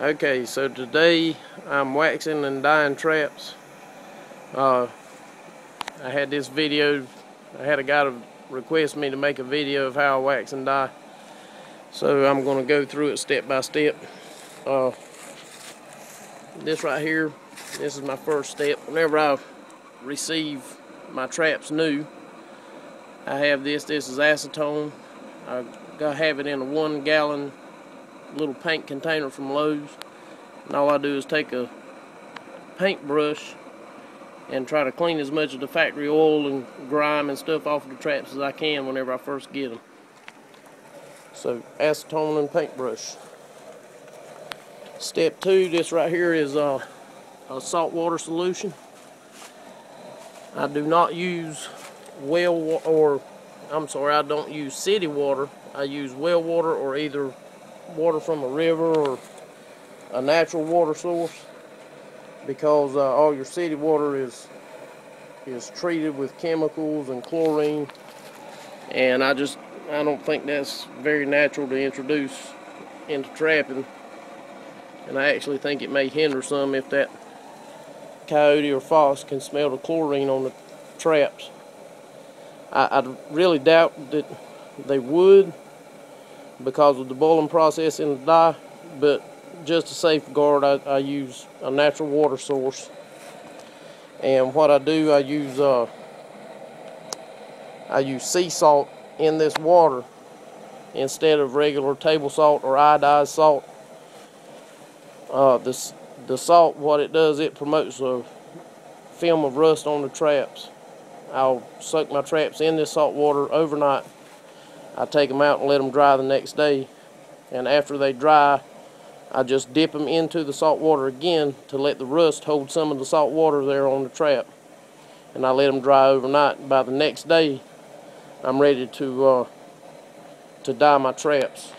Okay, so today I'm waxing and dyeing traps. I had this video, I had a guy to request me to make a video of how I wax and dye. So I'm going to go through it step by step. This right here, this is my first step. Whenever I receive my traps new, I have this is acetone. I have it in a 1 gallon little paint container from Lowe's, and all I do is take a paintbrush and try to clean as much of the factory oil and grime and stuff off of the traps as I can whenever I first get them. So acetone and paintbrush. Step 2, this right here is a salt water solution. I do not use I don't use city water. I use well water, or either water from a river or a natural water source, because all your city water is treated with chemicals and chlorine, and I don't think that's very natural to introduce into trapping, and I actually think it may hinder some if that coyote or fox can smell the chlorine on the traps. I really doubt that they would, because of the boiling process in the dye, but just to safeguard, I use a natural water source. And what I do, I use sea salt in this water instead of regular table salt or iodized salt. The salt, what it does, it promotes a film of rust on the traps. I'll soak my traps in this salt water overnight. I take them out and let them dry the next day, and after they dry, I just dip them into the salt water again to let the rust hold some of the salt water there on the trap, and I let them dry overnight. By the next day, I'm ready to dye my traps.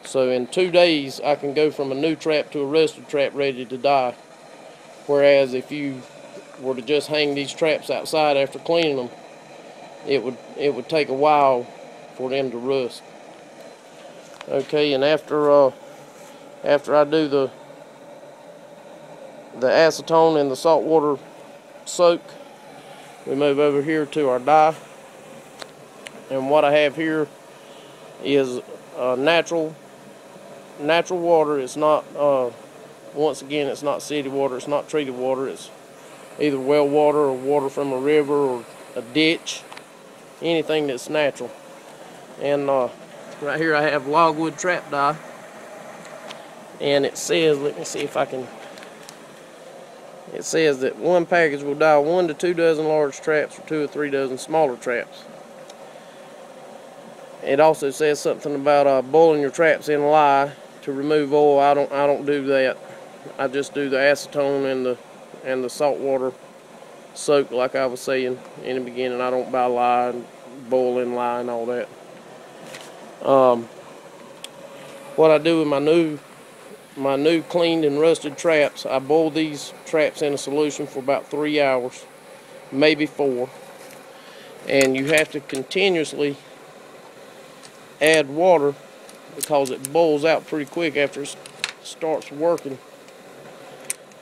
So in 2 days, I can go from a new trap to a rusted trap ready to dye. Whereas if you were to just hang these traps outside after cleaning them, it would take a while for them to rust. Okay, and after I do the acetone and the salt water soak, we move over here to our dye. And what I have here is natural water. It's not, once again, it's not city water, it's not treated water, it's either well water or water from a river or a ditch, anything that's natural. And right here I have logwood trap dye, and it says, let me see if I can, it says that one package will dye 1 to 2 dozen large traps or 2 or 3 dozen smaller traps. It also says something about boiling your traps in lye to remove oil. I don't do that. I just do the acetone and the salt water soak, like I was saying in the beginning. I don't buy lye and boil in lye and all that. What I do with my new cleaned and rusted traps, I boil these traps in a solution for about 3 hours, maybe 4, and you have to continuously add water because it boils out pretty quick after it starts working.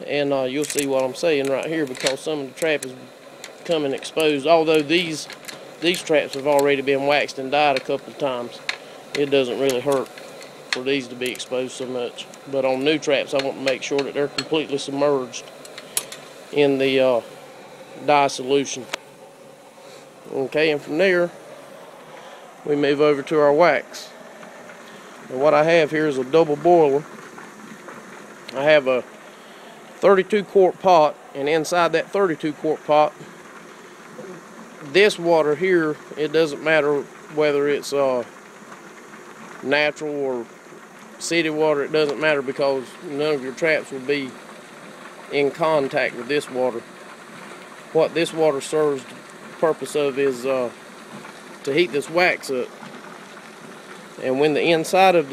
And you'll see what I'm saying right here, because some of the trap is becoming exposed. Although these traps have already been waxed and dyed a couple of times, it doesn't really hurt for these to be exposed so much. But on new traps, I want to make sure that they're completely submerged in the dye solution. Okay, and from there, we move over to our wax. And what I have here is a double boiler. I have a 32 quart pot, and inside that 32 quart pot, this water here, it doesn't matter whether it's natural or city water, it doesn't matter, because none of your traps will be in contact with this water. What this water serves the purpose of is to heat this wax up. And when the inside of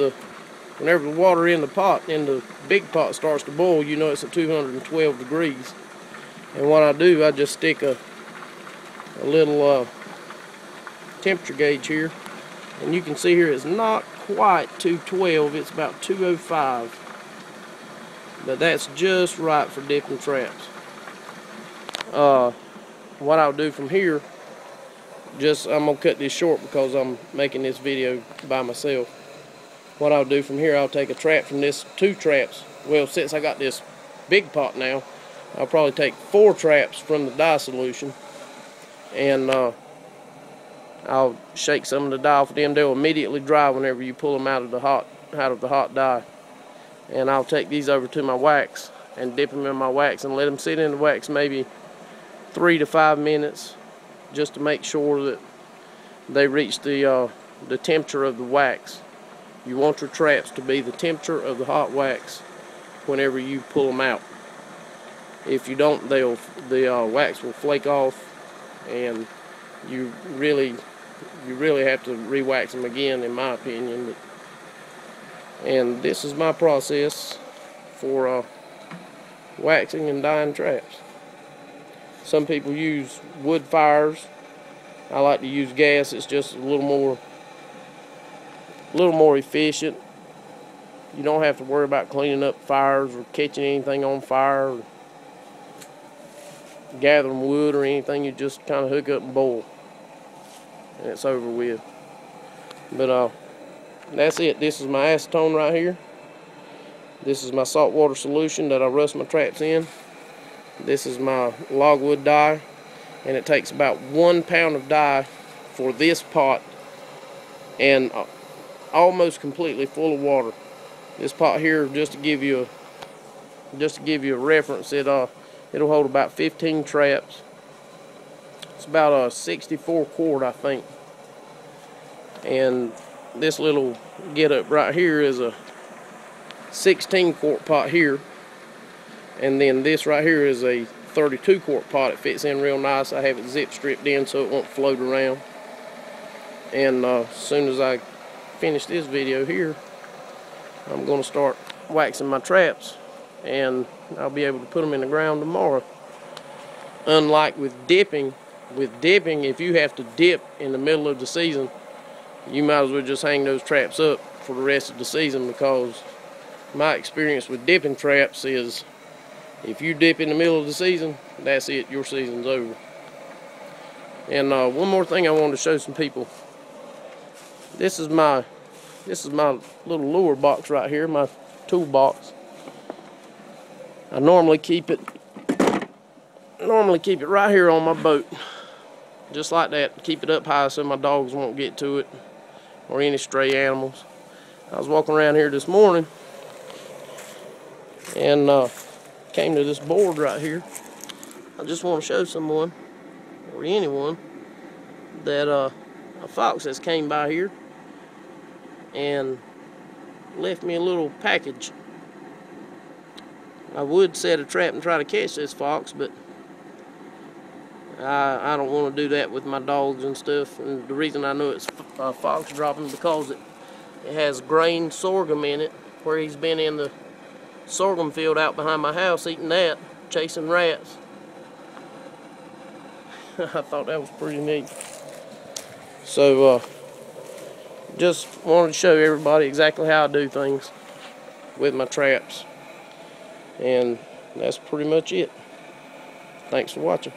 whenever the water in the pot, in the big pot, starts to boil, you know it's at 212 degrees. And what I do, I just stick a little temperature gauge here, and you can see here it's not quite 212, it's about 205. But that's just right for dipping traps. What I'll do from here, I'm gonna cut this short because I'm making this video by myself. What I'll do from here, I'll take a trap from this, 2 traps. Well, since I got this big pot now, I'll probably take 4 traps from the dye solution, and I'll shake some of the dye off of them. They'll immediately dry whenever you pull them out of the hot dye. And I'll take these over to my wax and dip them in my wax and let them sit in the wax maybe 3 to 5 minutes, just to make sure that they reach the temperature of the wax. You want your traps to be the temperature of the hot wax whenever you pull them out. If you don't, the wax will flake off, and you really have to re-wax them again, in my opinion. And this is my process for waxing and dyeing traps. Some people use wood fires. I like to use gas. It's just a little more efficient. You don't have to worry about cleaning up fires or catching anything on fire or gathering wood or anything. You just kind of hook up and boil, and it's over with. But that's it. This is my acetone right here. This is my saltwater solution that I rust my traps in. This is my logwood dye, and it takes about 1 pound of dye for this pot, and almost completely full of water. This pot here, just to give you a reference, it'll hold about 15 traps. It's about a 64 quart, I think. And this little get up right here is a 16 quart pot here, and then this right here is a 32 quart pot. It fits in real nice. I have it zip stripped in so it won't float around. And as soon as I finish this video here, I'm going to start waxing my traps, and I'll be able to put them in the ground tomorrow. Unlike with dipping, if you have to dip in the middle of the season, you might as well just hang those traps up for the rest of the season, because my experience with dipping traps is if you dip in the middle of the season, that's it, your season's over. And one more thing I wanted to show some people. This is my little lure box right here, my toolbox. I normally keep it right here on my boat, just like that. Keep it up high so my dogs won't get to it, or any stray animals. I was walking around here this morning and came to this board right here. I just want to show someone, or anyone, that a fox has came by here and left me a little package. I would set a trap and try to catch this fox, but I don't want to do that with my dogs and stuff. And the reason I know it's fox dropping, because it has grain sorghum in it, where he's been in the sorghum field out behind my house eating that, chasing rats. I thought that was pretty neat. So just wanted to show everybody exactly how I do things with my traps, and that's pretty much it. Thanks for watching.